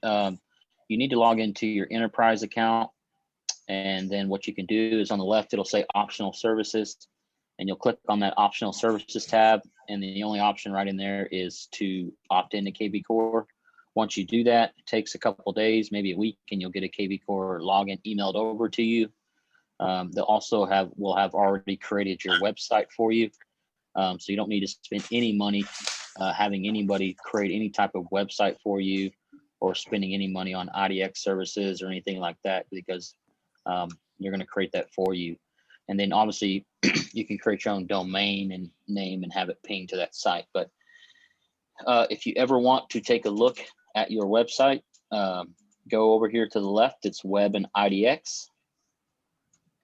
you need to log into your enterprise account. And then what you can do is on the left, it'll say optional services, and you'll click on that optional services tab. And the only option right in there is to opt into KB Core. Once you do that, it takes a couple of days, maybe a week, and you'll get a KB Core login emailed over to you. They'll also will have already created your website for you. So you don't need to spend any money having anybody create any type of website for you, or spending any money on IDX services or anything like that, because you're going to create that for you. And then obviously you can create your own domain and name and have it ping to that site. But if you ever want to take a look at your website, go over here to the left, it's Web and IDX.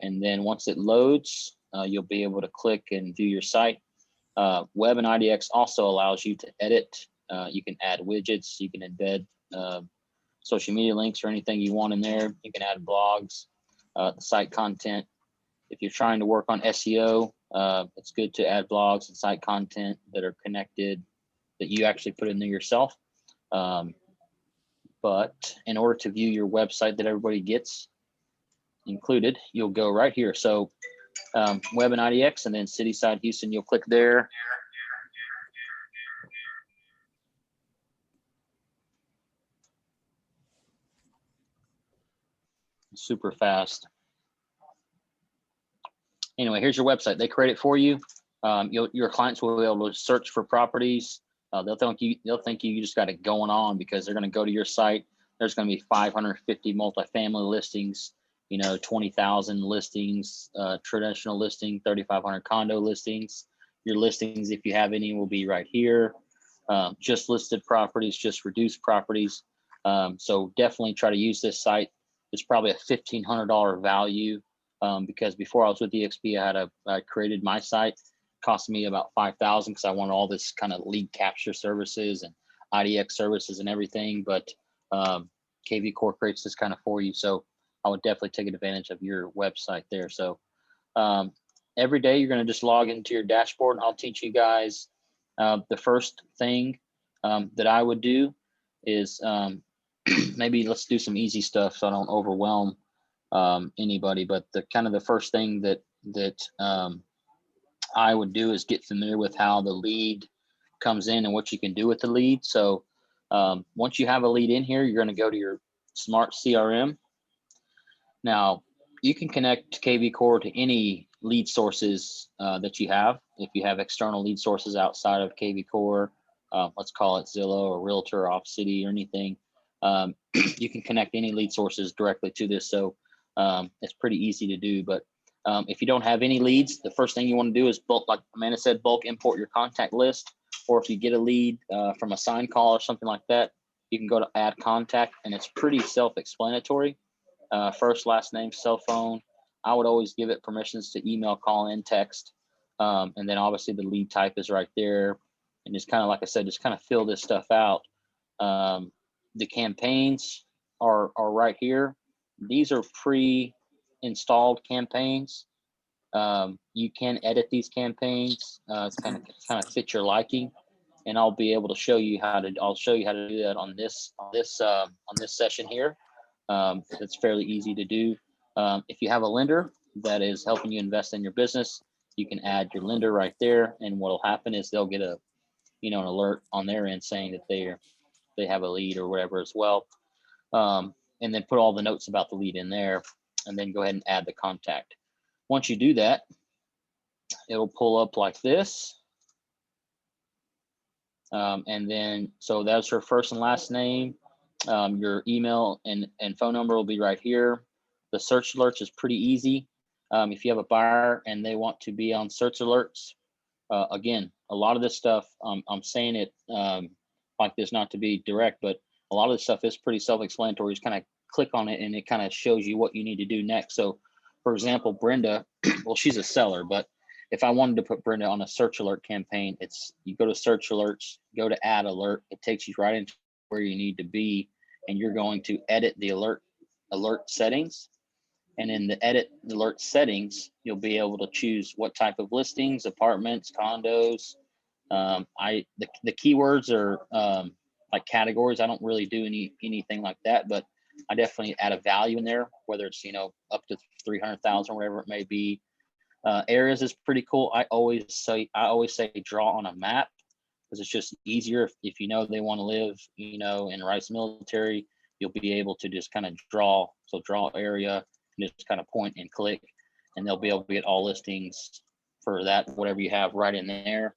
And then once it loads, you'll be able to click and view your site. Web and IDX also allows you to edit. You can add widgets, you can embed social media links or anything you want in there. You can add blogs, the site content. If you're trying to work on SEO, it's good to add blogs and site content that are connected, that you actually put in there yourself. But in order to view your website that everybody gets included, you'll go right here. So Web and IDX, and then CitySide Houston, you'll click there. Super fast. Anyway, here's your website. They create it for you. Your clients will be able to search for properties. They'll think you just got it going on, because they're going to go to your site. There's going to be 550 multifamily listings, 20,000 listings, traditional listing, 3,500 condo listings. Your listings, if you have any, will be right here. Just listed properties, just reduced properties. So definitely try to use this site. It's probably a $1,500 value, because before I was with EXP, I created my site. It cost me about $5,000 because I wanted all this kind of lead capture services and IDX services and everything. But KB Core creates this kind of for you. So I would definitely take advantage of your website there. So every day you're going to just log into your dashboard, and I'll teach you guys. The first thing that I would do is maybe let's do some easy stuff so I don't overwhelm anybody. But the first thing that I would do is get familiar with how the lead comes in and what you can do with the lead. So once you have a lead in here, you're going to go to your Smart CRM. Now you can connect KB Core to any lead sources that you have. If you have external lead sources outside of KB Core, let's call it Zillow or Realtor or Off-City or anything, you can connect any lead sources directly to this. So it's pretty easy to do. But if you don't have any leads, the first thing you want to do is like Amanda said, bulk import your contact list. Or if you get a lead from a sign call or something like that, you can go to add contact, and it's pretty self-explanatory. First, last name, cell phone. I would always give it permissions to email, call, and text. And then obviously the lead type is right there. And just kind of, like I said, just kind of fill this stuff out. The campaigns are right here. These are pre-installed campaigns. You can edit these campaigns. It's kind of fit your liking, and I'll be able to show you how to. I'll show you how to do that on this session here. It's fairly easy to do. If you have a lender that is helping you invest in your business, you can add your lender right there, and what'll happen is they'll get an alert on their end saying that they have a lead or whatever as well. And then put all the notes about the lead in there, and then go ahead and add the contact. Once you do that, it'll pull up like this. And then, so that's her first and last name. Your email and phone number will be right here. The search alerts is pretty easy. If you have a buyer and they want to be on search alerts, again, a lot of this stuff, I'm saying it like this not to be direct, but a lot of this stuff is pretty self-explanatory. Just kind of click on it and it kind of shows you what you need to do next. So for example, Brenda, well, she's a seller, but if I wanted to put Brenda on a search alert campaign, you go to search alerts, go to add alert. It takes you right into where you need to be, and you're going to edit the alert settings. And in the edit alert settings, you'll be able to choose what type of listings, apartments, condos. The keywords are like categories. I don't really do anything like that, but I definitely add a value in there, whether it's, you know, up to 300,000, whatever it may be. Areas is pretty cool. I always say draw on a map, because it's just easier if you know they want to live, you know, in Rice Military, you'll be able to just kind of draw. So draw area and just kind of point and click, and they'll be able to get all listings for that, whatever you have right in there.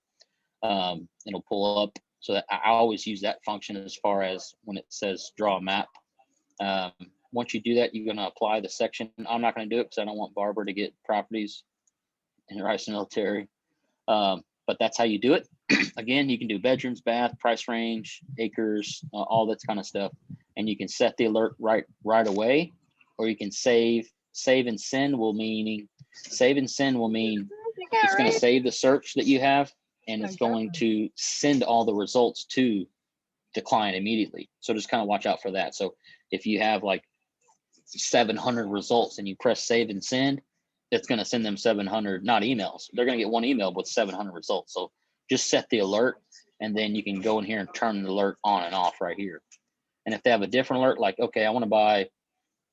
It'll pull up. So that I always use that function as far as when it says draw a map. Once you do that, you're going to apply the section. I'm not going to do it because I don't want Barbara to get properties in Rice Military. But that's how you do it. Again, you can do bedrooms, bath, price range, acres, all that kind of stuff. And you can set the alert right away, or you can save and send will mean it's going to save the search that you have, and it's going to send all the results to the client immediately. So just kind of watch out for that. So if you have like 700 results and you press save and send, it's going to send them 700, not emails. They're going to get one email with 700 results. So just set the alert, and then you can go in here and turn the alert on and off right here. And if they have a different alert, like, okay, I want to buy,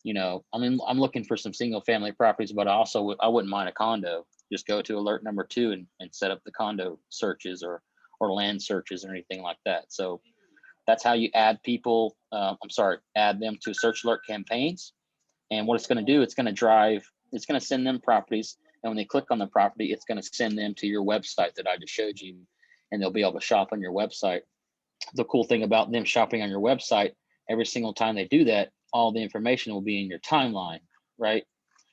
you know, I'm looking for some single family properties, but I wouldn't mind a condo. Just go to alert number 2 and set up the condo searches or land searches or anything like that. So that's how you add people. Add them to search alert campaigns. And what it's going to do, it's going to send them properties. And when they click on the property, it's going to send them to your website that I just showed you, and they'll be able to shop on your website. The cool thing about them shopping on your website, every single time they do that, all the information will be in your timeline, right?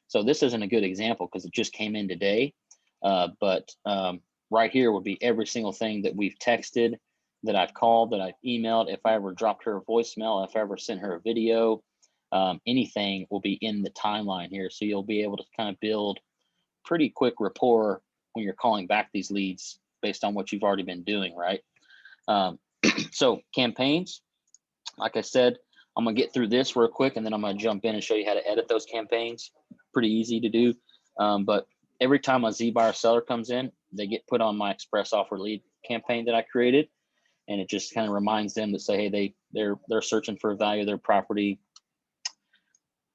So this isn't a good example because it just came in today. But right here would be every single thing that we've texted, that I've called, that I've emailed. If I ever dropped her a voicemail, if I ever sent her a video, anything will be in the timeline here. So you'll be able to kind of build pretty quick rapport when you're calling back these leads based on what you've already been doing, right? So campaigns, like I said, I'm gonna get through this real quick, and then I'm gonna jump in and show you how to edit those campaigns. Pretty easy to do. But every time a Z buyer seller comes in, they get put on my express offer lead campaign that I created. And it just kind of reminds them to say, hey, they're searching for a value of their property.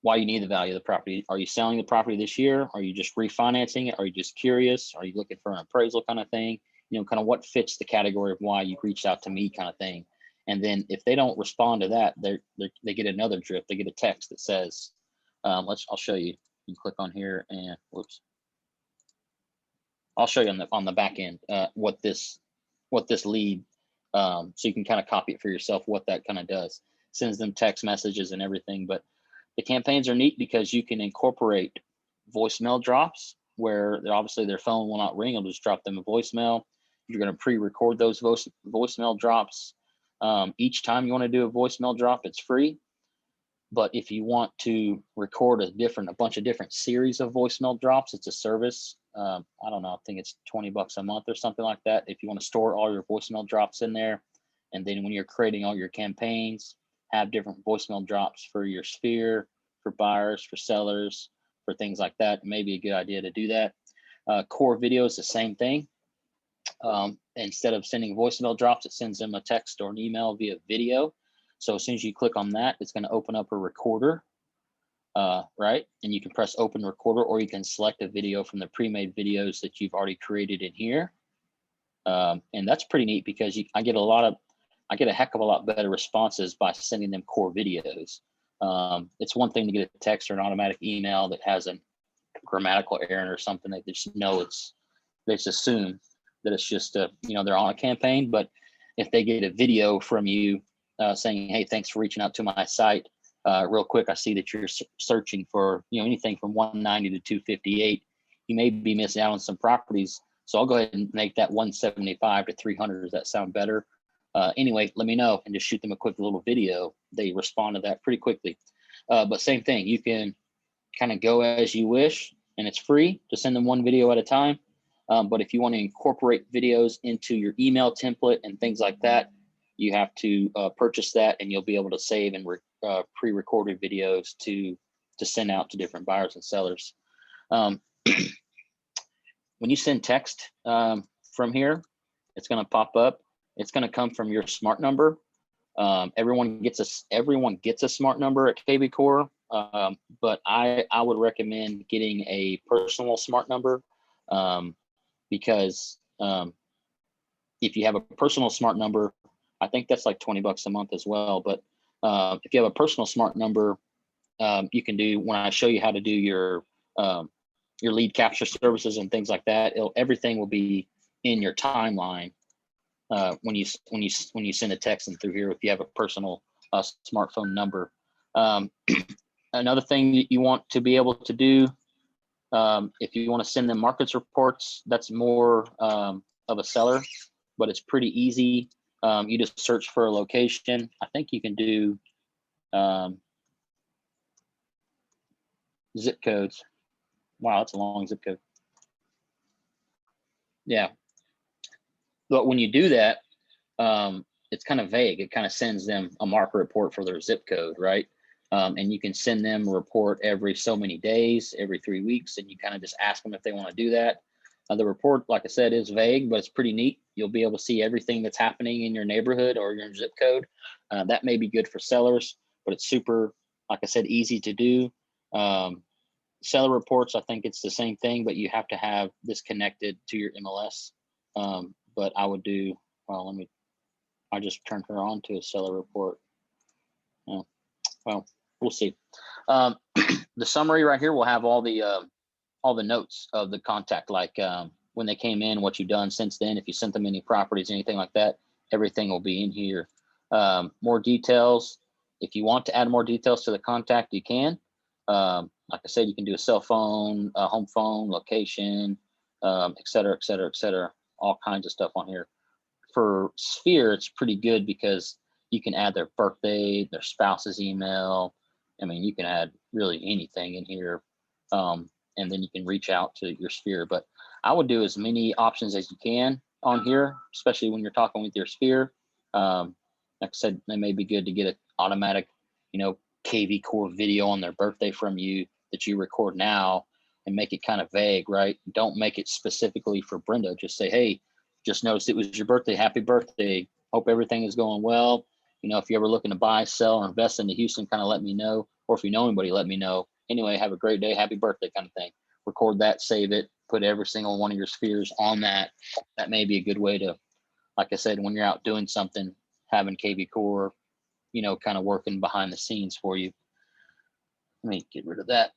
Why you need the value of the property? Are you selling the property this year? Are you just refinancing it? Are you just curious? Are you looking for an appraisal kind of thing? You know, kind of what fits the category of why you reached out to me kind of thing. And then if they don't respond to that, they get another drip. They get a text that says, I'll show you. You can click on here and whoops. I'll show you on the back end what this lead. So you can kind of copy it for yourself, what that kind of does. Sends them text messages and everything. But the campaigns are neat because you can incorporate voicemail drops where obviously their phone will not ring. I'll just drop them a voicemail. You're going to pre-record those voicemail drops. Each time you want to do a voicemail drop, it's free. But if you want to record a bunch of different series of voicemail drops, it's a service. I don't know, I think it's $20 a month or something like that. If you want to store all your voicemail drops in there, and then when you're creating all your campaigns, have different voicemail drops for your sphere, for buyers, for sellers, for things like that, it may be a good idea to do that. Core video is the same thing. Instead of sending voicemail drops, it sends them a text or an email via video. So as soon as you click on that, it's going to open up a recorder, right? And you can press open recorder, or you can select a video from the pre-made videos that you've already created in here. And that's pretty neat because I get a heck of a lot better responses by sending them core videos. It's one thing to get a text or an automatic email that has a grammatical error or something that they just know they just assume that it's just they're on a campaign. But if they get a video from you saying, hey, thanks for reaching out to my site real quick, I see that you're searching for anything from 190 to 258. You may be missing out on some properties, so I'll go ahead and make that 175 to 300. Does that sound better? Anyway, let me know, and just shoot them a quick little video. They respond to that pretty quickly. But same thing, you can kind of go as you wish, and it's free to send them one video at a time. But if you want to incorporate videos into your email template and things like that, you have to purchase that, and you'll be able to save and pre-recorded videos to send out to different buyers and sellers. When you send text from here, it's going to pop up. It's going to come from your smart number. Everyone gets a smart number at KB Core, but I would recommend getting a personal smart number, because if you have a personal smart number, I think that's like $20 a month as well. But if you have a personal smart number, you can do, when I show you how to do your lead capture services and things like that, everything will be in your timeline when you send a text in through here, if you have a personal smartphone number. Another thing that you want to be able to do, if you want to send them markets reports, that's more of a seller, but it's pretty easy. You just search for a location. I think you can do zip codes. Wow, that's a long zip code. Yeah. But when you do that, it's kind of vague. It kind of sends them a market report for their zip code, right? And you can send them a report every so many days, every 3 weeks, and you kind of just ask them if they want to do that. The report, like I said, is vague, but it's pretty neat. You'll be able to see everything that's happening in your neighborhood or your zip code. That may be good for sellers, but it's super, like I said, easy to do. Seller reports, I think it's the same thing, but you have to have this connected to your MLS. But I would do, well, I just turned her on to a seller report. Well, we'll see. The summary right here will have all the notes of the contact, like when they came in, what you've done since then, if you sent them any properties, anything like that, everything will be in here. More details. If you want to add more details to the contact, you can. Like I said, you can do a cell phone, a home phone, location, et cetera, et cetera, et cetera, all kinds of stuff on here. For Sphere, it's pretty good because you can add their birthday, their spouse's email. I mean, you can add really anything in here. And then you can reach out to your Sphere. But I would do as many options as you can on here, especially when you're talking with your Sphere. Like I said, it may be good to get an automatic, KV Core video on their birthday from you that you record now, and make it kind of vague, right? Don't make it specifically for Brenda. Just say, hey, just noticed it was your birthday. Happy birthday. Hope everything is going well. If you're ever looking to buy, sell, or invest into Houston, kind of let me know. Or if you know anybody, let me know. Anyway, have a great day. Happy birthday kind of thing. Record that, save it, put every single one of your Spheres on that. That may be a good way to, like I said, when you're out doing something, having KV Core, kind of working behind the scenes for you. Let me get rid of that.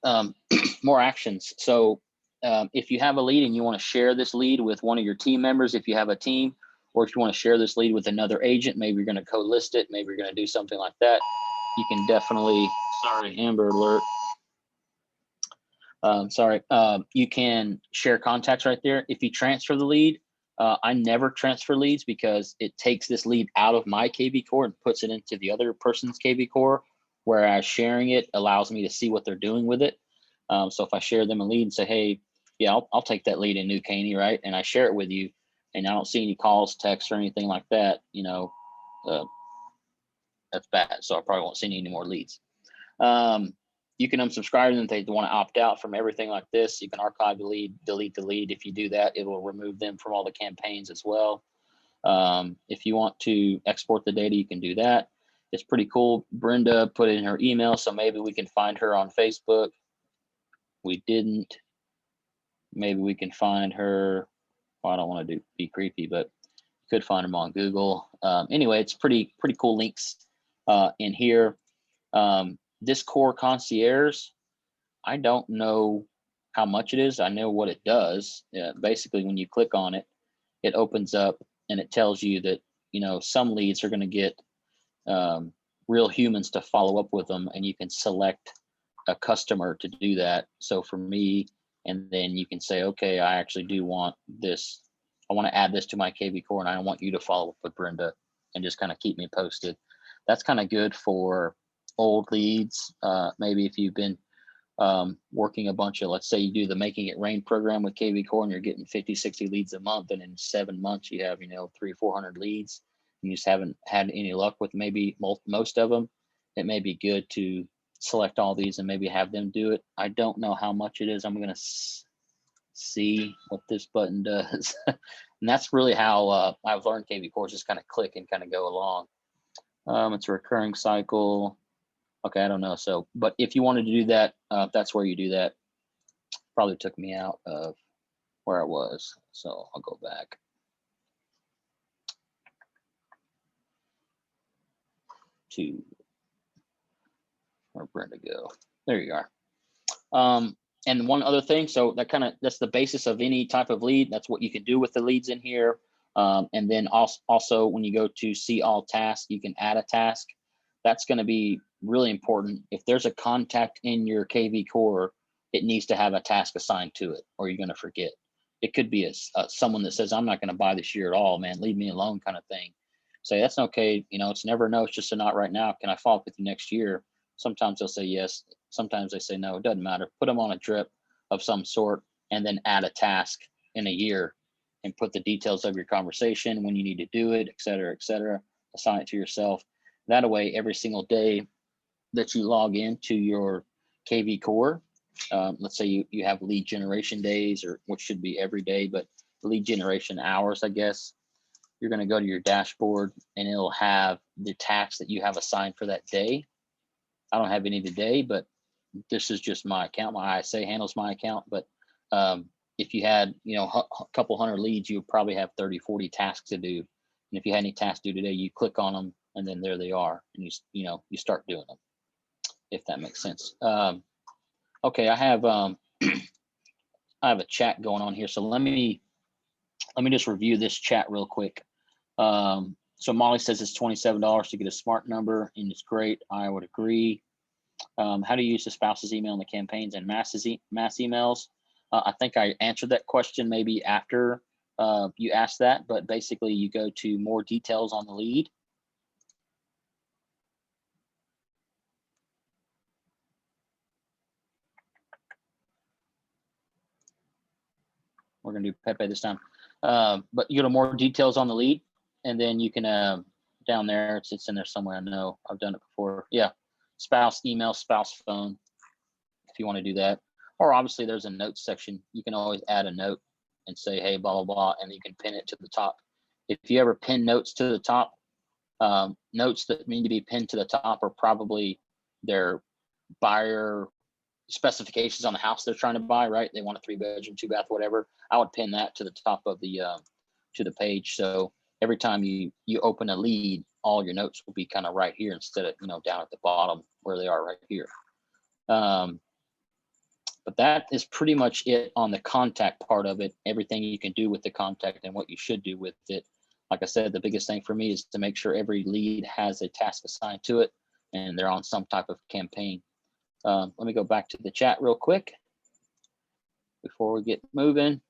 More actions. So if you have a lead and you want to share this lead with one of your team members, if you have a team, or if you want to share this lead with another agent, maybe you're going to co-list it, maybe you're going to do something like that, you can definitely, sorry, Amber Alert. You can share contacts right there. If you transfer the lead, I never transfer leads because it takes this lead out of my KV Core and puts it into the other person's KV Core, whereas sharing it allows me to see what they're doing with it. So if I share them a lead and say, hey, yeah, I'll take that lead in New Caney, right? And I share it with you, and I don't see any calls, texts, or anything like that, that's bad. So I probably won't see any more leads. You can unsubscribe them if they want to opt out from everything like this. You can archive the lead, delete the lead. If you do that, it will remove them from all the campaigns as well. If you want to export the data, you can do that. It's pretty cool. Brenda put in her email, so maybe we can find her on Facebook. We didn't. Maybe we can find her. Well, I don't want to be creepy, but you could find them on Google. Anyway, it's pretty cool links in here. This Core Concierge, I don't know how much it is. I know what it does. Basically, when you click on it, it opens up and it tells you that, some leads are going to get real humans to follow up with them, and you can select a customer to do that. So for me, and then you can say, okay, I actually do want this. I want to add this to my KV Core, and I want you to follow up with Brenda and just kind of keep me posted. That's kind of good for old leads. Maybe if you've been working a bunch of, let's say you do the Making It Rain program with KV Core and you're getting 50, 60 leads a month, and in 7 months you have, 300, 400 leads, and you just haven't had any luck with maybe most of them. It may be good to select all these and maybe have them do it. I don't know how much it is. I'm going to see what this button does. And that's really how I've learned KV Core, just kind of click and kind of go along. It's a recurring cycle. Okay, I don't know. So, but if you wanted to do that, that's where you do that. Probably took me out of where I was. So I'll go back. To where Brenda go. There you are. And one other thing, so that's the basis of any type of lead. That's what you can do with the leads in here. And then also when you go to see all tasks, you can add a task. That's going to be really important. If there's a contact in your KV core, it needs to have a task assigned to it, or you're going to forget. It could be someone that says, I'm not going to buy this year at all, man, leave me alone kind of thing. Say, that's okay. It's never no, it's just a not right now. Can I follow up with you next year? Sometimes they'll say yes. Sometimes they say no, it doesn't matter. Put them on a drip of some sort and then add a task in a year and put the details of your conversation, when you need to do it, et cetera, assign it to yourself. That way, every single day that you log into your KV core, let's say you have lead generation days, or what should be every day, but lead generation hours, I guess. You're going to go to your dashboard and it'll have the tasks that you have assigned for that day. I don't have any today, but this is just my account. My ISA handles my account. But if you had, a couple hundred leads, you would probably have 30, 40 tasks to do. And if you had any tasks to do today, you click on them and then there they are. And you start doing them, if that makes sense. Okay, I have I have a chat going on here. So let me just review this chat real quick. So Molly says it's $27 to get a smart number, and it's great. I would agree. How do you use the spouse's email in the campaigns and mass emails? I think I answered that question maybe after you asked that, but basically you go to more details on the lead. We're going to do Pepe this time. But you go to more details on the lead, and then you can, down there, it's in there somewhere. I know I've done it before. Yeah. Spouse email, spouse phone, if you want to do that. Or obviously there's a notes section. You can always add a note and say, hey, blah, blah, blah, and you can pin it to the top. If you ever pin notes to the top, notes that need to be pinned to the top are probably their buyer specifications on the house they're trying to buy, right? They want a 3-bedroom, 2-bath, whatever. I would pin that to the top of the to the page. So every time you open a lead, all your notes will be kind of right here instead of down at the bottom where they are right here. But that is pretty much it on the contact part of it. Everything you can do with the contact and what you should do with it. Like I said, the biggest thing for me is to make sure every lead has a task assigned to it and they're on some type of campaign. Let me go back to the chat real quick before we get moving.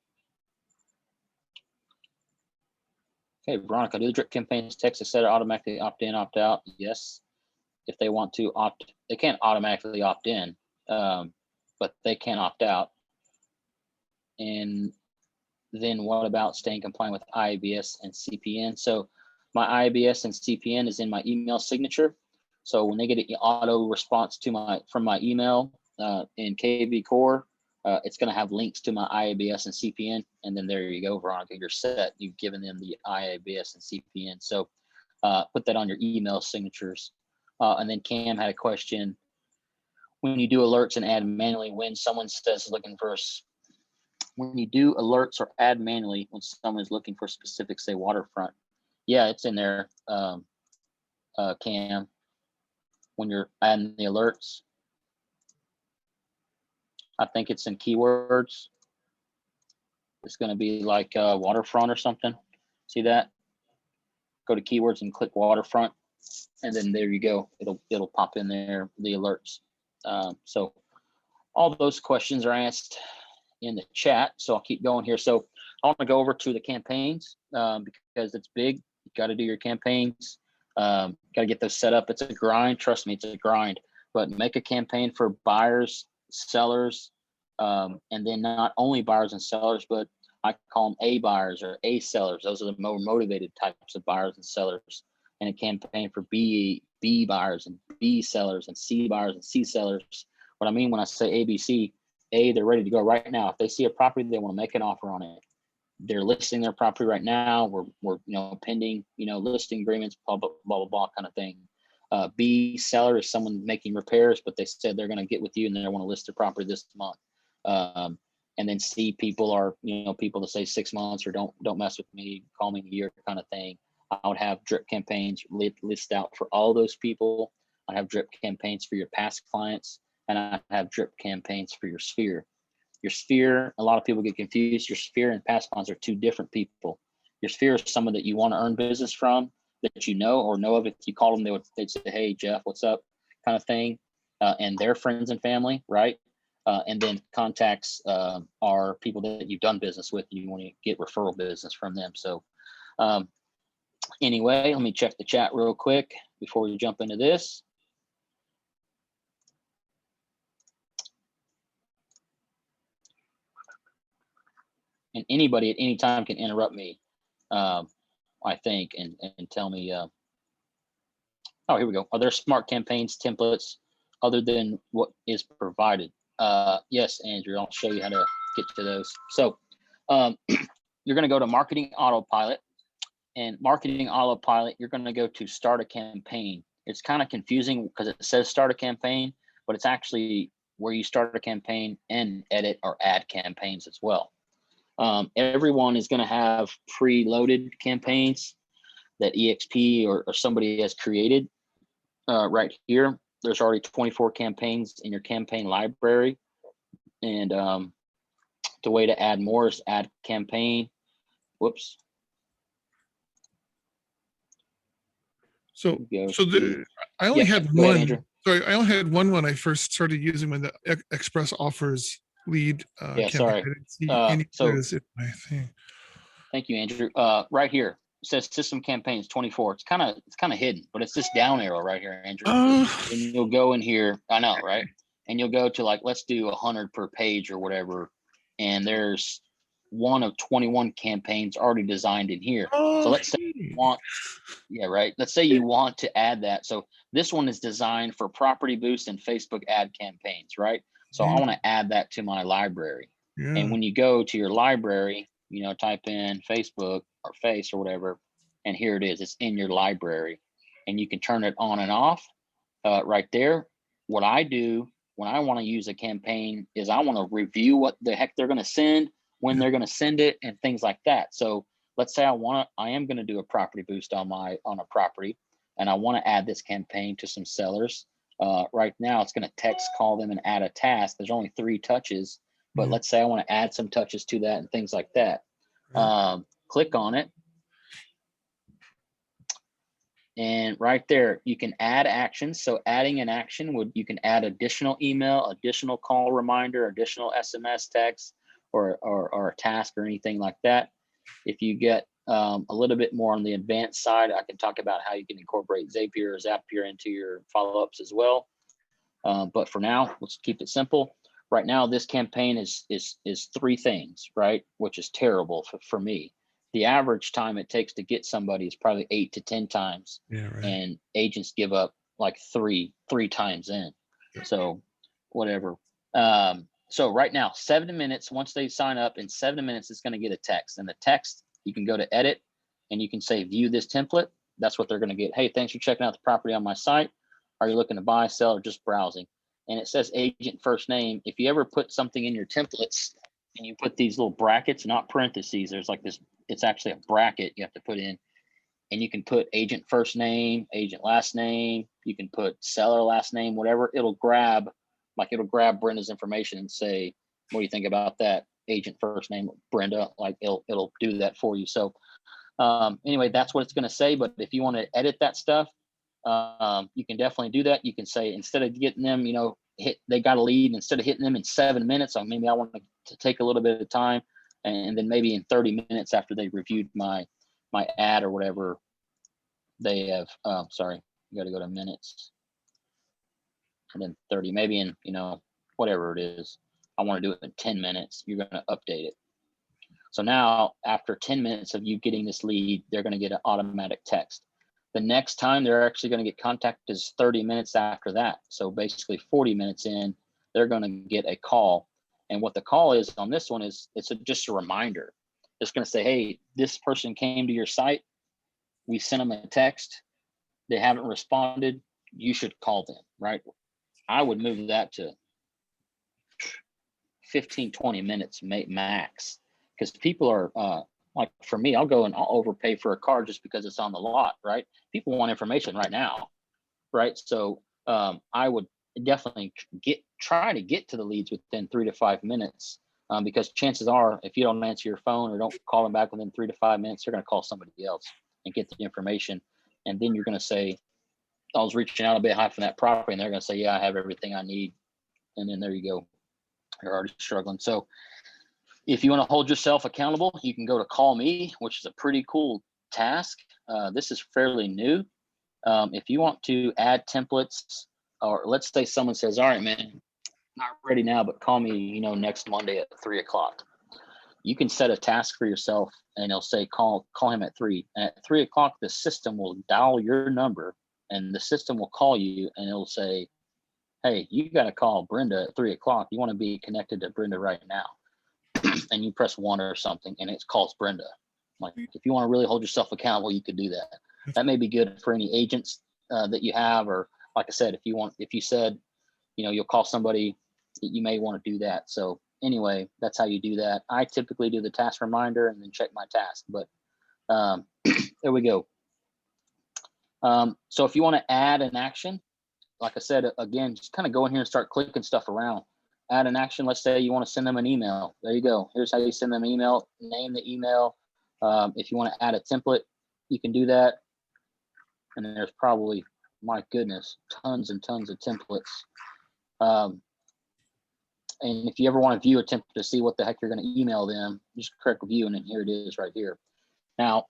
Okay, Veronica, do the drip campaigns, text, etc. automatically opt in, opt out? Yes. If they want to opt, they can't automatically opt in, but they can opt out. And then what about staying compliant with IABS and CPN? So my IABS and CPN is in my email signature. So when they get an auto response from my email in KV Core, it's going to have links to my IABS and CPN, and then there you go, Veronica, you're set. You've given them the IABS and CPN. So put that on your email signatures. And then Cam had a question. When you do alerts and add manually, when someone says looking for when you do alerts or add manually, when someone is looking for specific, say waterfront, yeah, it's in there, Cam. When you're adding the alerts, I think it's in keywords. It's going to be like waterfront or something. See that? Go to keywords and click waterfront, and then there you go. It'll pop in there, the alerts. So all those questions are asked in the chat. So I'll keep going here. So I want to go over to the campaigns because it's big. You got to do your campaigns. Got to get those set up. It's a grind. Trust me, it's a grind. But make a campaign for buyers, sellers, and then not only buyers and sellers, but I call them A buyers or A sellers. Those are the more motivated types of buyers and sellers. And a campaign for B buyers and B sellers and C buyers and C sellers. What I mean when I say ABC, A, they're ready to go right now. If they see a property, they want to make an offer on it. they're listing their property right now. We're pending, listing agreements, blah, blah, blah, blah, blah kind of thing. B, seller is someone making repairs, but they said they're going to get with you and they want to list their property this month. And then C, people are, people that say 6 months or don't mess with me, call me in a year kind of thing. I would have drip campaigns list out for all those people. I have drip campaigns for your past clients, and I have drip campaigns for your sphere. Your sphere, a lot of people get confused. Your sphere and past clients are two different people. Your sphere is someone that you want to earn business from, that you know or know of. If you call them, they'd say, hey, Jeff, what's up, kind of thing. And their friends and family, right? And then contacts are people that you've done business with. You want to get referral business from them. So anyway, let me check the chat real quick before we jump into this. And anybody at any time can interrupt me, I think, and tell me, oh, here we go. Are there smart campaigns templates other than what is provided? Yes, Andrew, I'll show you how to get to those. So you're going to go to Marketing Autopilot, and Marketing Autopilot, you're going to go to Start a Campaign. It's kind of confusing because it says Start a Campaign, but it's actually where you start a campaign and edit or add campaigns as well. Everyone is going to have preloaded campaigns that EXP or somebody has created. Right here, there's already 24 campaigns in your campaign library. And the way to add more is add campaign. Whoops. So I only had one. Ahead, sorry, I only had one when I first started using when the Express Offers lead. Yeah, sorry. I didn't see any others in my thing. Thank you, Andrew. Right here it says System Campaigns 24. It's kind of hidden, but it's this down arrow right here, Andrew. And you'll go in here. I know, right? And you'll go to, like, let's do 100 per page or whatever. And there's one of 21 campaigns already designed in here. So let's say you want, let's say you want to add that. So this one is designed for property boost and Facebook ad campaigns, right? So I want to add that to my library. Yeah. And when you go to your library, type in Facebook or Face or whatever, and here it is. It's in your library, and you can turn it on and off right there. What I do when I want to use a campaign is I want to review what the heck they're going to send, when they're going to send it, and things like that. So let's say I am going to do a property boost on a property, and I want to add this campaign to some sellers. Right now, it's going to text, call them, and add a task. There's only 3 touches, but let's say I want to add some touches to that and things like that. Click on it. And right there, you can add actions. So adding an action you can add additional email, additional call reminder, additional SMS text, or a task or anything like that. If you get a little bit more on the advanced side, I can talk about how you can incorporate Zapier or Zapier into your follow-ups as well. But for now, let's keep it simple. Right now, this campaign is 3 things, right? Which is terrible for me. The average time it takes to get somebody is probably 8 to 10 times. Yeah, right. And agents give up like three times in. So whatever. So right now, 7 minutes, once they sign up, in 7 minutes, it's going to get a text. And the text, you can go to edit and you can say, view this template. That's what they're going to get. Hey, thanks for checking out the property on my site. Are you looking to buy, sell, or just browsing? And it says agent first name. If you ever put something in your templates and you put these little brackets, not parentheses, there's like this, it's actually a bracket you have to put in, and you can put agent first name, agent last name. You can put seller last name, whatever. It'll grab Brenda's information and say, what do you think about that? Agent first name, Brenda, like it'll do that for you. So anyway, that's what it's going to say. But if you want to edit that stuff, you can definitely do that. You can say, instead of getting them, they got a lead, instead of hitting them in 7 minutes, maybe I want to take a little bit of time, and then maybe in 30 minutes after they reviewed my ad or whatever, they have, sorry, you got to go to minutes, and then 30, maybe in, whatever it is, I want to do it in 10 minutes, you're going to update it. So now after 10 minutes of you getting this lead, they're going to get an automatic text. The next time they're actually going to get contacted is 30 minutes after that. So basically 40 minutes in, they're going to get a call. And what the call is on this one is, it's just a reminder It's going to say, hey, this person came to your site. We sent them a text. They haven't responded. You should call them, right? I would move that to 15, 20 minutes max, because people are like, for me, I'll go and I'll overpay for a car just because it's on the lot, right? People want information right now, right? So I would definitely try to get to the leads within 3 to 5 minutes, because chances are, if you don't answer your phone or don't call them back within 3 to 5 minutes, they're going to call somebody else and get the information. And then you're going to say, I was reaching out a bit high from that property, and they're going to say, yeah, I have everything I need. And then there you go. You're already struggling. So if you want to hold yourself accountable, you can go to Call Me, which is a pretty cool task. This is fairly new. If you want to add templates, or let's say someone says, all right, man, not ready now, but call me, next Monday at 3:00. You can set a task for yourself, and it'll say, call him at 3. And at 3:00, the system will dial your number, and the system will call you, and it'll say, hey, you got to call Brenda at 3:00. You want to be connected to Brenda right now. And you press 1 or something, and it calls Brenda. Like, if you want to really hold yourself accountable, you could do that. That may be good for any agents that you have, or like I said, if you said, you'll call somebody, you may want to do that. So anyway, that's how you do that. I typically do the task reminder and then check my task, but there we go. So if you want to add an action, like I said, again, just kind of go in here and start clicking stuff around. Add an action. Let's say you want to send them an email. There you go. Here's how you send them an email. Name the email. If you want to add a template, you can do that. And then there's probably, my goodness, tons and tons of templates. And if you ever want to view a template to see what the heck you're going to email them, just click view, and then here it is right here. Now,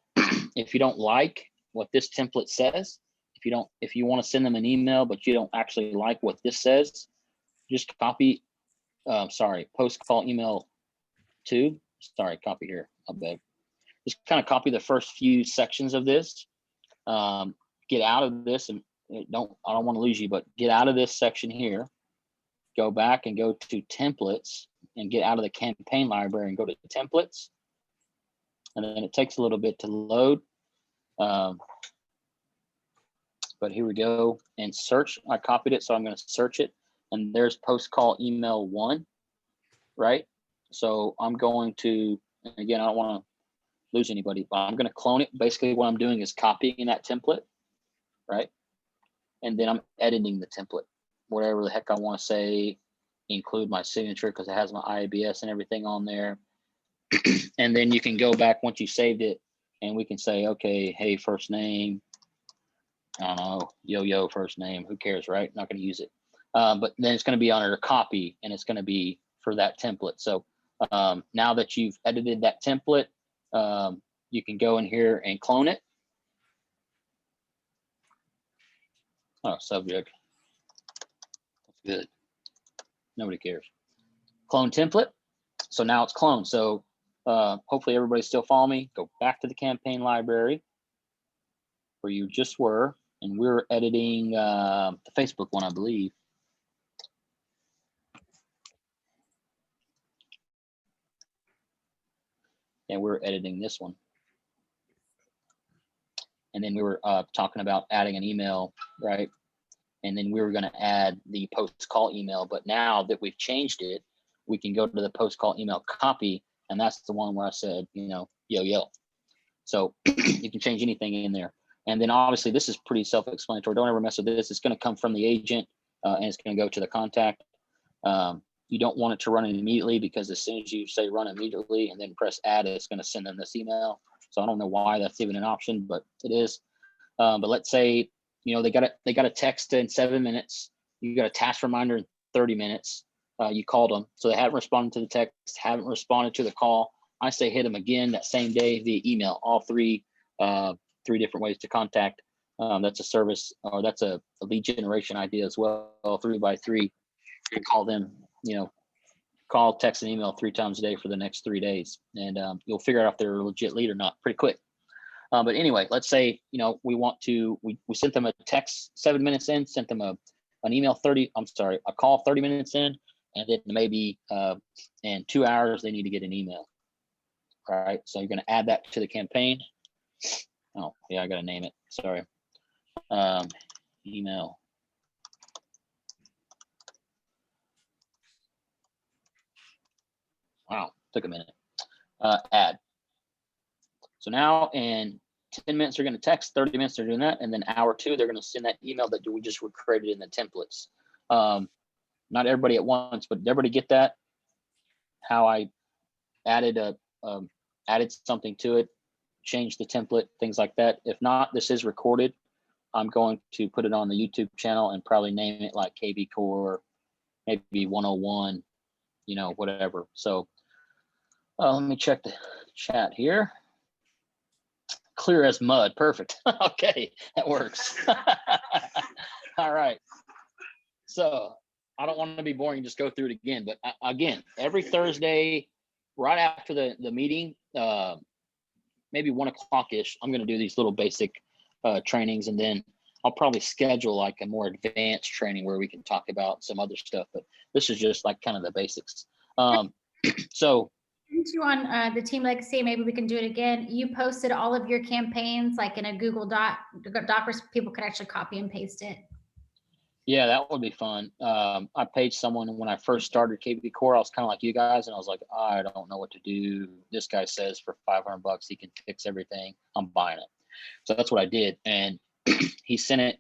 if you don't like what this template says, if you want to send them an email, but you don't actually like what this says, just copy, post call email 2. Copy here, I beg. Just kind of copy the first few sections of this. Get out of this, and I don't want to lose you, but get out of this section here. Go back and go to templates, and get out of the campaign library and go to templates. And then it takes a little bit to load. But here we go, and search. I copied it, so I'm going to search it. And there's post call email 1, right? So I'm going to, again, I don't want to lose anybody, but I'm going to clone it. Basically what I'm doing is copying that template, right? And then I'm editing the template, whatever the heck I want to say, include my signature because it has my IABS and everything on there. And then you can go back once you saved it, and we can say, okay, hey, first name, I don't know, yo first name, who cares, right? Not going to use it. But then it's going to be under copy, and it's going to be for that template. So now that you've edited that template, you can go in here and clone it. Oh, subject. That's good. Nobody cares. Clone template. So now it's cloned. So hopefully everybody still follow me. Go back to the campaign library where you just were, and we're editing the Facebook one, I believe. And we're editing this one. And then we were talking about adding an email, right? And then we were going to add the post call email. But now that we've changed it, we can go to the post call email copy. And that's the one where I said, yo. So you can change anything in there. And then obviously this is pretty self-explanatory. Don't ever mess with this. It's going to come from the agent and it's going to go to the contact. You don't want it to run immediately, because as soon as you say run immediately and then press add, it's going to send them this email. So I don't know why that's even an option, but it is. But let's say, they got a text in 7 minutes. You got a task reminder in 30 minutes. You called them, so they haven't responded to the text, haven't responded to the call. I say hit them again that same day via email. All three different ways to contact. That's a service, or that's a lead generation idea as well. 3x3. You call them, call, text, and email 3 times a day for the next 3 days, and you'll figure out if they're a legit lead or not pretty quick. But anyway, let's say, we sent them a text 7 minutes in, sent them an email a call 30 minutes in, and then maybe in 2 hours they need to get an email. All right, so you're going to add that to the campaign. Oh, yeah, I got to name it. Sorry. Email. Wow, took a minute. Add. So now in 10 minutes, they're going to text, 30 minutes, they're doing that. And then hour 2, they're going to send that email that we just created in the templates. Not everybody at once, but everybody get that? How I added added something to it, changed the template, things like that. If not, this is recorded. I'm going to put it on the YouTube channel and probably name it like KB Core, maybe 101, you know, whatever. So let me check the chat here. Clear as mud. Perfect. Okay, that works. All right. So I don't want to be boring, just go through it again. But again, every Thursday, right after the meeting, maybe 1 o'clock-ish, I'm going to do these little basic trainings, and then I'll probably schedule like a more advanced training where we can talk about some other stuff. But this is just like kind of the basics. So you on the Team Legacy, maybe we can do it again. You posted all of your campaigns like in a Google Doc where people could actually copy and paste it. Yeah, that would be fun. I paid someone when I first started KB Core. I was kind of like you guys, and I was like, I don't know what to do. This guy says for $500 he can fix everything. I'm buying it. So that's what I did, and he sent it.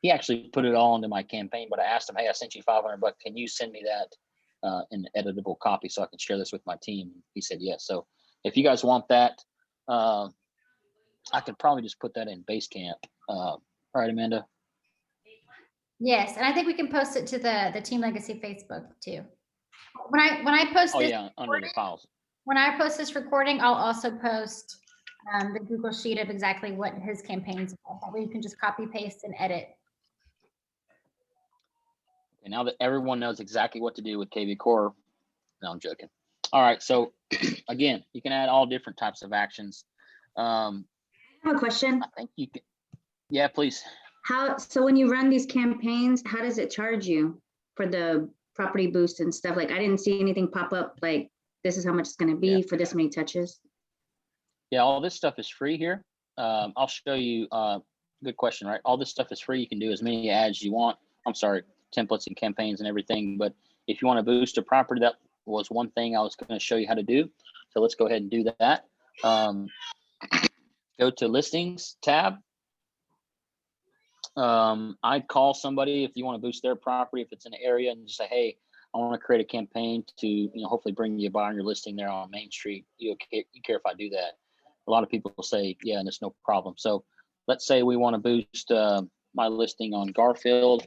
He actually put it all into my campaign, but I asked him, hey, I sent you $500. Can you send me that in an editable copy so I can share this with my team? He said yes. So if you guys want that, I could probably just put that in Basecamp. Right, Amanda? Yes, and I think we can post it to the Team Legacy Facebook too. When I post this, yeah, under the files. When I post this recording, I'll also post the Google sheet of exactly what his campaigns are. That way you can just copy, paste, and edit. And now that everyone knows exactly what to do with KB Core, no, I'm joking. All right, so again, you can add all different types of actions. I have a question. I think you can. Yeah, please. So when you run these campaigns, how does it charge you for the property boost and stuff? Like I didn't see anything pop up like this is how much it's going to be for this many touches. Yeah, all this stuff is free here. I'll show you. Good question, right? All this stuff is free. You can do as many ads you want. I'm sorry, templates and campaigns and everything. But if you want to boost a property, that was one thing I was going to show you how to do. So let's go ahead and do that. Go to listings tab. I'd call somebody if you want to boost their property, if it's in an area, and just say, hey, I want to create a campaign to, hopefully bring you a buyer on your listing there on Main Street. You care if I do that? A lot of people will say, yeah, and it's no problem. So let's say we want to boost my listing on Garfield,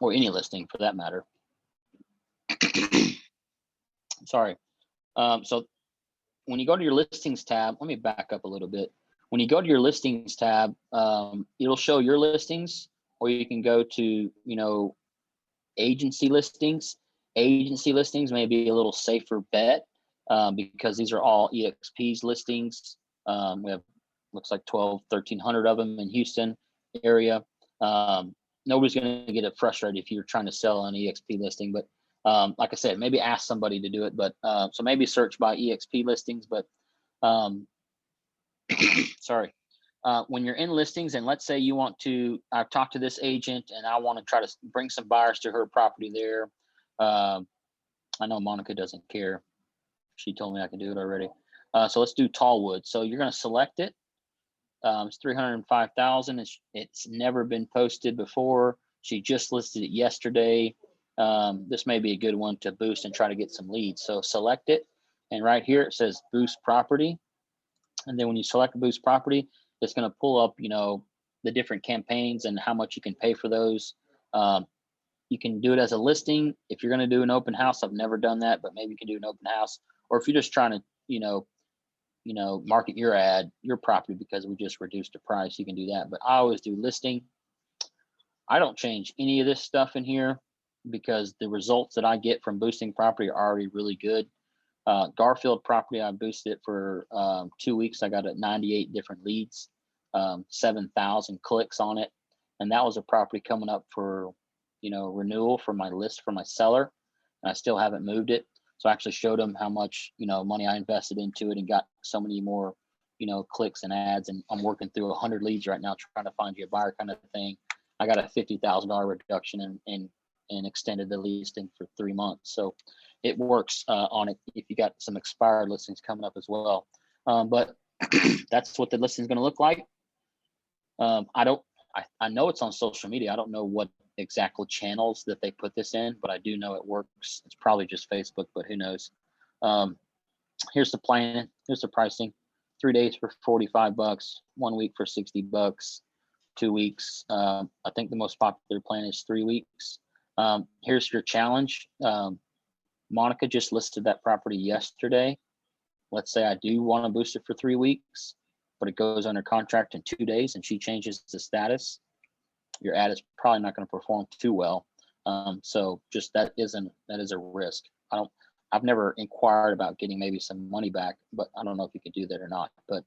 or any listing for that matter. Sorry. So when you go to your listings tab, let me back up a little bit. When you go to your listings tab, it'll show your listings, or you can go to, agency listings. Agency listings may be a little safer bet because these are all EXP's listings. We have, looks like 1,300 of them in Houston area. Nobody's going to get it frustrated if you're trying to sell an EXP listing, but like I said, maybe ask somebody to do it. But so maybe search by EXP listings, but sorry. When you're in listings, and let's say you want to, I've talked to this agent and I want to try to bring some buyers to her property there. I know Monica doesn't care. She told me I can do it already. So let's do Tallwood. So you're going to select it. It's 305,000. It's never been posted before. She just listed it yesterday. This may be a good one to boost and try to get some leads. So select it. And right here, it says boost property. And then when you select boost property, it's going to pull up, the different campaigns and how much you can pay for those. You can do it as a listing. If you're going to do an open house, I've never done that, but maybe you can do an open house. Or if you're just trying to, market your ad, your property, because we just reduced the price, you can do that. But I always do listing. I don't change any of this stuff in here because the results that I get from boosting property are already really good. Garfield property, I boosted it for 2 weeks. I got 98 different leads, 7,000 clicks on it. And that was a property coming up for, renewal for my list for my seller. And I still haven't moved it. So I actually showed them how much, money I invested into it and got so many more, clicks and ads. And I'm working through 100 leads right now, trying to find you a buyer kind of thing. I got a $50,000 reduction and extended the listing for 3 months. So it works on it if you got some expired listings coming up as well. But that's what the listing is going to look like. I know it's on social media. I don't know what exact channels that they put this in, but I do know it works. It's probably just Facebook, but who knows? Here's the plan. Here's the pricing. 3 days for $45, 1 week for $60, 2 weeks. I think the most popular plan is 3 weeks. Here's your challenge. Monica just listed that property yesterday. Let's say I do want to boost it for 3 weeks, but it goes under contract in 2 days and she changes the status. Your ad is probably not going to perform too well. So just that is a risk. I've never inquired about getting maybe some money back, but I don't know if you could do that or not. But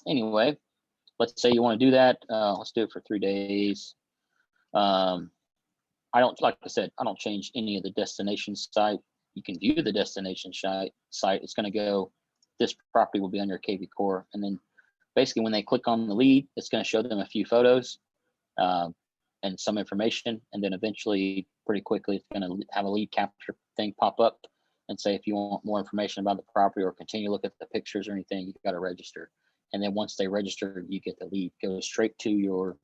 anyway, let's say you want to do that. Let's do it for 3 days. Like I said, I don't change any of the destination site. You can view the destination site. It's going to go, this property will be on your KV Core. And then basically when they click on the lead, it's going to show them a few photos and some information. And then eventually, pretty quickly, it's going to have a lead capture thing pop up and say, if you want more information about the property or continue to look at the pictures or anything, you've got to register. And then once they register, you get the lead. It goes straight to your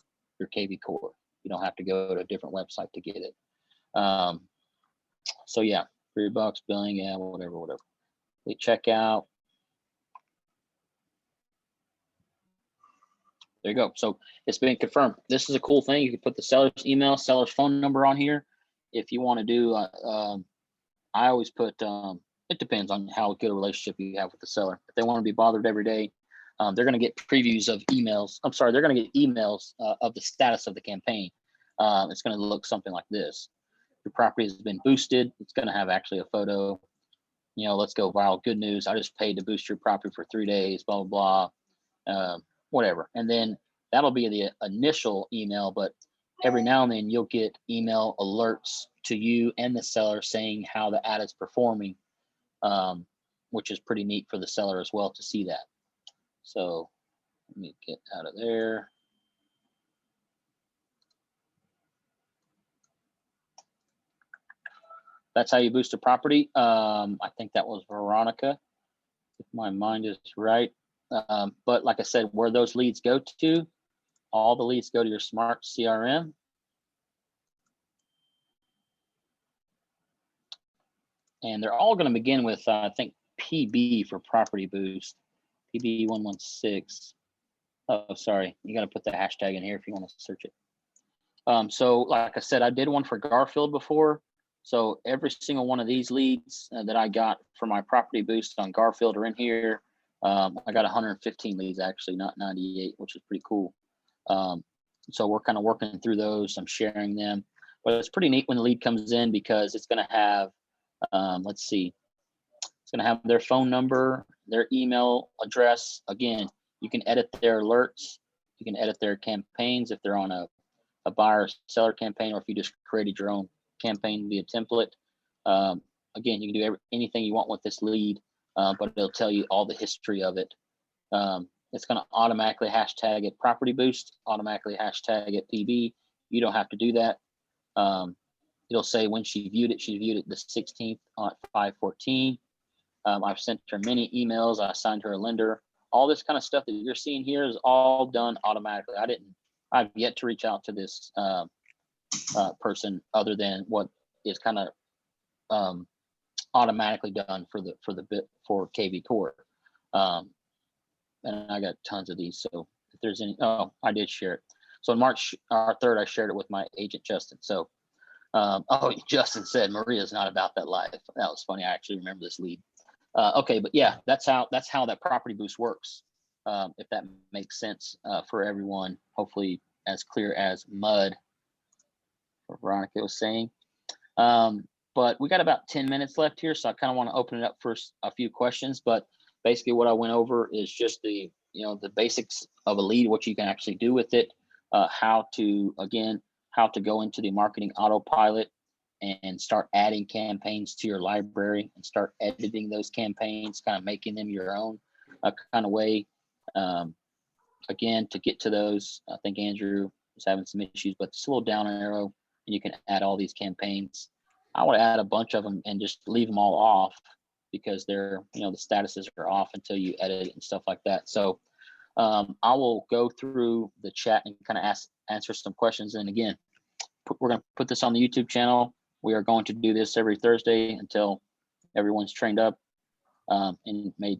KV Core. You don't have to go to a different website to get it. So yeah, $3 billing, yeah, whatever. We check out. There you go. So it's been confirmed. This is a cool thing. You can put the seller's email, seller's phone number on here. If you want to do, I always put, it depends on how good a relationship you have with the seller. If they want to be bothered every day, they're going to get previews of emails. They're going to get emails of the status of the campaign. It's going to look something like this. Your property has been boosted. It's going to have actually a photo. Let's go viral. Good news. I just paid to boost your property for 3 days, blah, blah, blah, whatever. And then that'll be the initial email, but every now and then you'll get email alerts to you and the seller saying how the ad is performing, which is pretty neat for the seller as well to see that. So let me get out of there. That's how you boost a property. I think that was Veronica, if my mind is right. But like I said, where those leads go to, all the leads go to your smart CRM. And they're all going to begin with, I think, PB for property boost, PB116. Oh, sorry. You got to put the hashtag in here if you want to search it. So like I said, I did one for Garfield before. So every single one of these leads that I got for my property boost on Garfield are in here. I got 115 leads actually, not 98, which is pretty cool. So we're kind of working through those. I'm sharing them, but it's pretty neat when the lead comes in because it's going to have, let's see, it's going to have their phone number, their email address. Again, you can edit their alerts. You can edit their campaigns if they're on a buyer seller campaign, or if you just created your own campaign via template. Again, you can do anything you want with this lead, but it'll tell you all the history of it. It's going to automatically hashtag it property boost, automatically hashtag it PB. You don't have to do that. It'll say when she viewed it the 16th at 5:14. I've sent her many emails. I assigned her a lender. All this kind of stuff that you're seeing here is all done automatically. I've yet to reach out to this person other than what is kind of automatically done for KV Core. And I got tons of these. So if there's any, I did share it. So on March 3rd, I shared it with my agent, Justin. So, Justin said, Maria's not about that life. That was funny. I actually remember this lead. Okay, but yeah, that's how that property boost works. If that makes sense for everyone, hopefully as clear as mud, what Veronica was saying. But we got about 10 minutes left here, so I kind of want to open it up for a few questions. But basically what I went over is just the basics of a lead, what you can actually do with it, how to go into the marketing autopilot, and start adding campaigns to your library and start editing those campaigns, kind of making them your own kind of way. Again, to get to those, I think Andrew was having some issues, but this little down arrow, and you can add all these campaigns. I would add a bunch of them and just leave them all off because they're, the statuses are off until you edit it and stuff like that. So I will go through the chat and kind of answer some questions. And again, we're going to put this on the YouTube channel. We are going to do this every Thursday until everyone's trained up, and may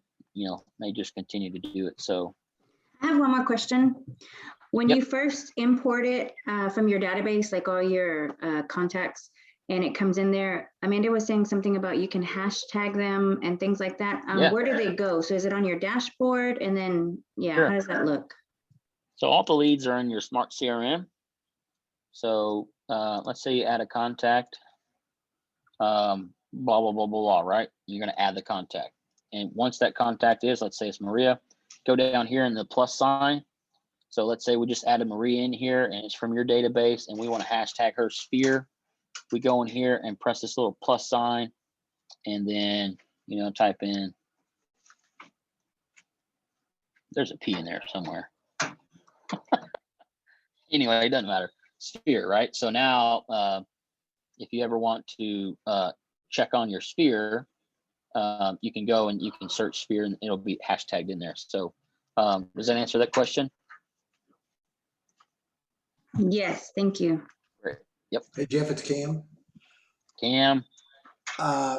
just continue to do it. So I have one more question. When Yep. you first import it from your database, like all your contacts, and it comes in there, Amanda was saying something about you can hashtag them and things like that. Yeah. Where do they go? So is it on your dashboard? And then, Sure. how does that look? So all the leads are in your smart CRM. So let's say you add a contact, blah, blah, blah, blah, blah, right? You're going to add the contact. And once that contact is, let's say it's Maria, go down here in the plus sign. So let's say we just added Maria in here and it's from your database and we want to hashtag her sphere. We go in here and press this little plus sign and then, type in, there's a P in there somewhere. Anyway, it doesn't matter. Sphere, right? So now, if you ever want to check on your sphere, you can go and you can search sphere and it'll be hashtagged in there. So does that answer that question? Yes, thank you. Great. Yep. Hey, Jeff, it's Cam. Cam.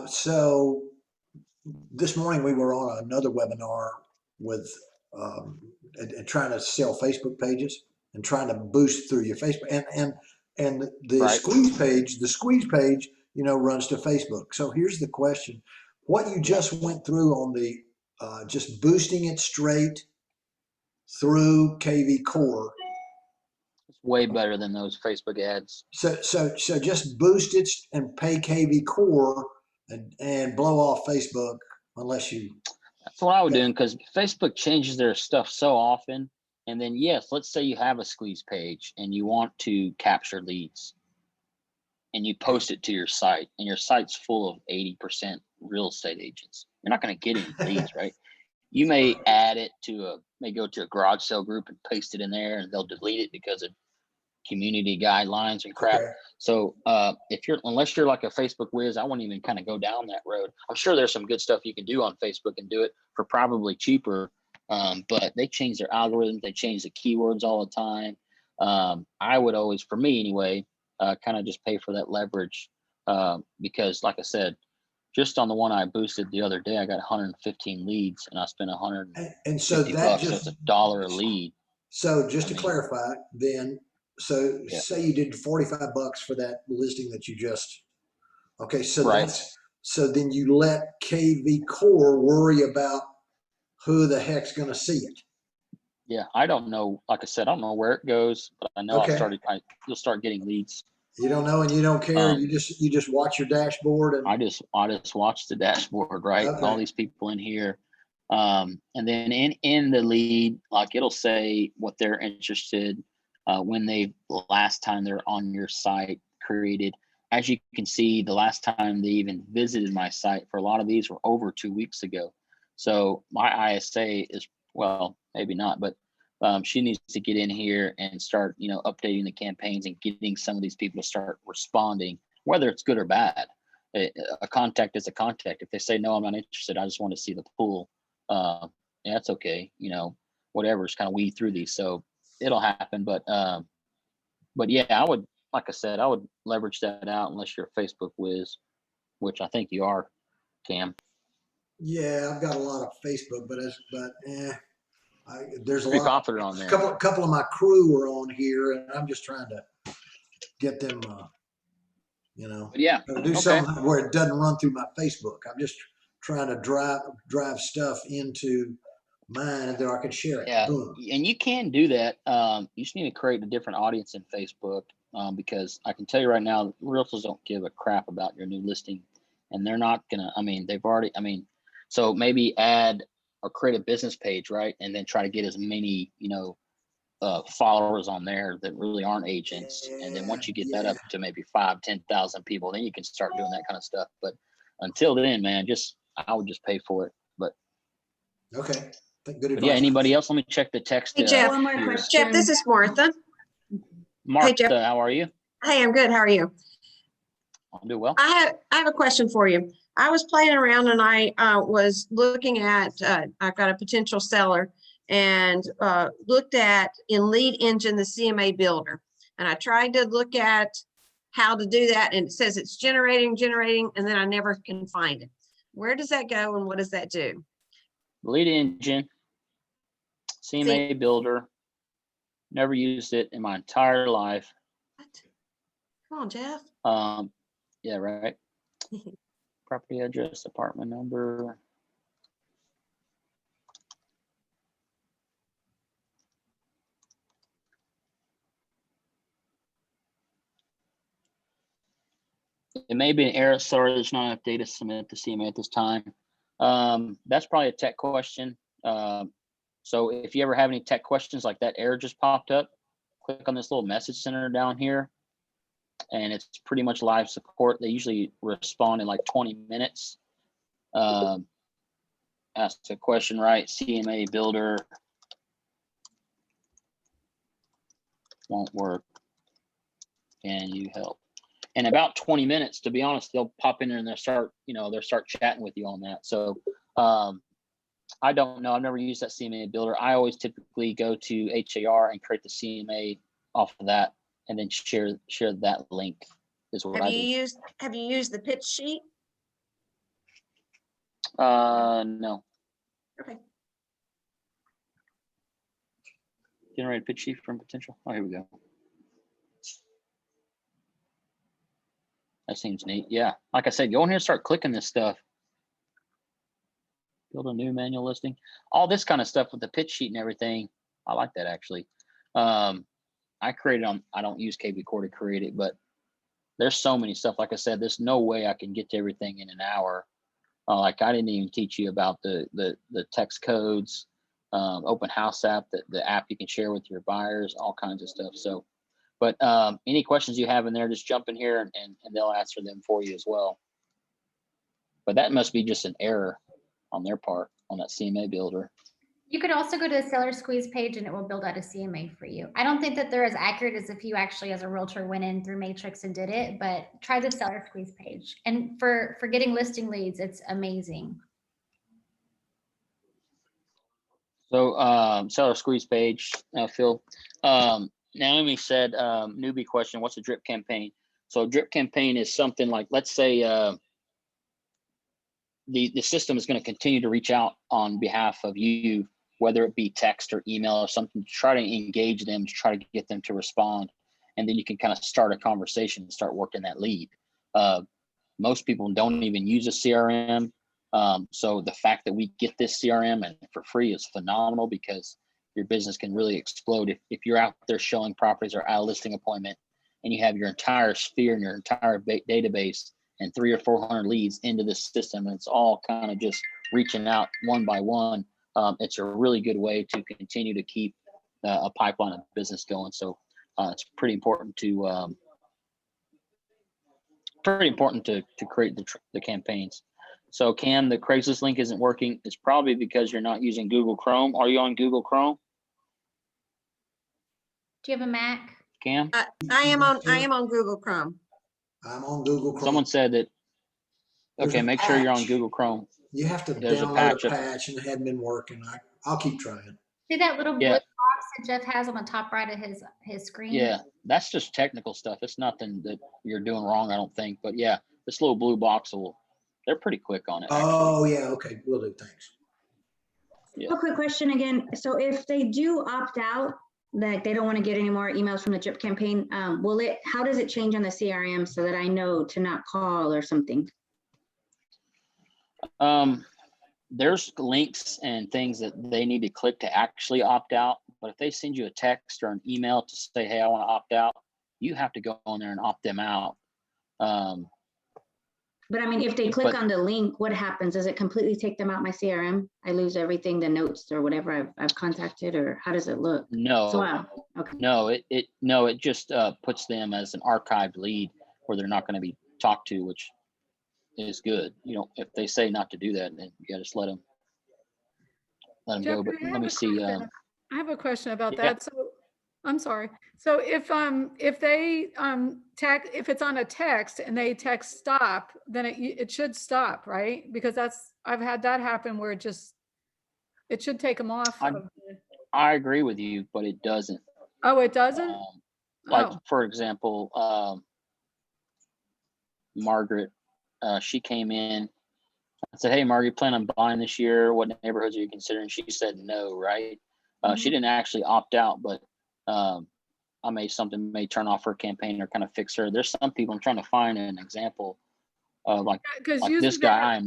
So this morning we were on another webinar with and trying to sell Facebook pages and trying to boost through your Facebook and the Right. squeeze page, runs to Facebook. So here's the question: what you just went through on the just boosting it straight through KV Core. It's way better than those Facebook ads. So just boost it and pay KV Core and blow off Facebook unless you. That's what I would do, because Facebook changes their stuff so often. And then, yes, let's say you have a squeeze page and you want to capture leads and you post it to your site and your site's full of 80% real estate agents. You're not going to get any leads, right? You may add it may go to a garage sale group and paste it in there and they'll delete it because of community guidelines and crap. Okay. So unless you're like a Facebook whiz, I wouldn't even kind of go down that road. I'm sure there's some good stuff you can do on Facebook and do it for probably cheaper. But they change their algorithms. They change the keywords all the time. I would always, for me anyway, kind of just pay for that leverage. Because like I said, just on the one I boosted the other day, I got 115 leads and I spent $150. And so that just So it's $1 a lead. So just to clarify, then, Yeah. say you did $45 for that listing that you just, okay. So Right. so then you let KV Core worry about who the heck's going to see it. Yeah, I don't know. Like I said, I don't know where it goes, but I know Okay. You'll start getting leads. You don't know and you don't care. You just watch your dashboard and I just watch the dashboard, right? Okay. All these people in here. And then in the lead, like it'll say what they're interested, when last time they're on your site created. As you can see, the last time they even visited my site for a lot of these were over 2 weeks ago. So my ISA is, well, maybe not, but she needs to get in here and start, updating the campaigns and getting some of these people to start responding, whether it's good or bad. A contact is a contact. If they say, no, I'm not interested, I just want to see the pool. That's okay. Whatever, just kind of weed through these. So it'll happen. But yeah, I would leverage that out unless you're a Facebook whiz, which I think you are, Cam. yeah, I've got a lot of Facebook, there's a Pretty lot. popular on there. A couple of my crew are on here, and I'm just trying to get them, But yeah, do something where it doesn't run through my Facebook. I'm just trying to drive stuff into mine, and then I can share it. Yeah, Boom. and you can do that. You just need to create a different audience in Facebook, because I can tell you right now, realtors don't give a crap about your new listing, and they're not gonna. So maybe add or create a business page, right, and then try to get as many, followers on there that really aren't agents. And then once you get that up to maybe 5,000-10,000 people, then you can start doing that kind of stuff. But until then, man, I would just pay for it. But Okay. Good advice. yeah, anybody else? Let me check the text. Hey, Jeff. One more here. question. Jeff, this is Martha. Martha, Jeff. how are you? Hey, I'm good. How are you? I'm doing well. I have a question for you. I was playing around and I was looking at, I've got a potential seller and looked at in Lead Engine, the CMA builder. And I tried to look at how to do that. And it says it's generating, and then I never can find it. Where does that go and what does that do? Lead Engine, CMA builder. Never used it in my entire life. What? Come on, Jeff. Yeah, right. Property address, apartment number. It may be an error. Sorry, there's not enough data to submit to CMA at this time. That's probably a tech question. So if you ever have any tech questions like that error just popped up, click on this little message center down here. And it's pretty much live support. They usually respond in like 20 minutes. Ask a question, right? CMA builder won't work. Can you help? In about 20 minutes, to be honest, they'll pop in there and they'll start chatting with you on that. So I don't know. I've never used that CMA builder. I always typically go to HAR and create the CMA off of that and then share that link is what I do. Have you used the pitch sheet? No. Okay. Generate a pitch sheet from potential. Oh, here we go. That seems neat. Yeah. Like I said, go in here and start clicking this stuff. Build a new manual listing. All this kind of stuff with the pitch sheet and everything. I like that actually. I don't use KB Core to create it, but there's so many stuff. Like I said, there's no way I can get to everything in an hour. Like I didn't even teach you about the text codes, open house app, the app you can share with your buyers, all kinds of stuff. So, but any questions you have in there, just jump in here and they'll answer them for you as well. But that must be just an error on their part on that CMA builder. You could also go to the seller squeeze page and it will build out a CMA for you. I don't think that they're as accurate as if you actually, as a realtor, went in through Matrix and did it, but try the seller squeeze page. And for getting listing leads, it's amazing. So seller squeeze page, Phil. Naomi said, newbie question, what's a drip campaign? So a drip campaign is something like, let's say the system is going to continue to reach out on behalf of you, whether it be text or email or something, to try to engage them, to try to get them to respond. And then you can kind of start a conversation and start working that lead. Most people don't even use a CRM. So the fact that we get this CRM and for free is phenomenal because your business can really explode. If you're out there showing properties or at a listing appointment and you have your entire sphere and your entire database and 300 or 400 leads into this system, and it's all kind of just reaching out one by one, it's a really good way to continue to keep a pipeline of business going. So it's pretty important to create the campaigns. So Cam, the Craigslist link isn't working. It's probably because you're not using Google Chrome. Are you on Google Chrome? Do you have a Mac? Cam? I am on Google Chrome. I'm on Google Chrome. Someone said that. There's Okay, a make sure you're on patch. Google Chrome. You have to There's download a patch and it hadn't been working. I'll keep trying. See that little blue Yeah. box that Jeff has on the top right of his screen? Yeah, that's just technical stuff. It's nothing that you're doing wrong, I don't think. But yeah, this little blue box they're pretty quick on it. Oh, yeah. Okay. Will do. Thanks. Yeah. A quick question again. So if they do opt out, like they don't want to get any more emails from the drip campaign, how does it change on the CRM so that I know to not call or something? There's links and things that they need to click to actually opt out. But if they send you a text or an email to say, hey, I want to opt out, you have to go on there and opt them out. But I mean, if they click But- on the link, what happens? Does it completely take them out my CRM? I lose everything, the notes or whatever I've contacted, or how does it look? So, No, wow, okay. no, it just puts them as an archived lead where they're not going to be talked to, which is good. You know, if they say not to do that, then you got to just let them go. Jeffrey, But I let have me a see. question. I have a question about yeah. that. So I'm sorry. So if they tag, if it's on a text and they text stop, then it should stop, right? Because I've had that happen where it should take them off. I agree with you, but it doesn't. Oh, it doesn't? Like Oh, for example, Margaret, she came in. I said, "Hey, Margaret, you plan on buying this year? What neighborhoods are you considering?" She said no, right? She didn't actually opt out, but I may turn off her campaign or kind of fix her. There's some people I'm trying to find an example of like because this usually guy.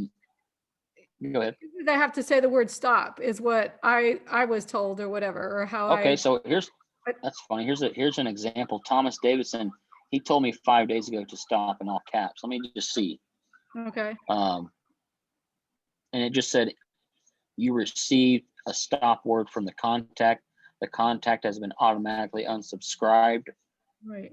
Go ahead. they have to say the word stop is what I was told or whatever, or how Okay, I. so that's funny. Here's an example. Thomas Davidson, he told me 5 days ago to stop in all caps. Let me just see. Okay. And it just said you received a stop word from the contact. The contact has been automatically unsubscribed. Right.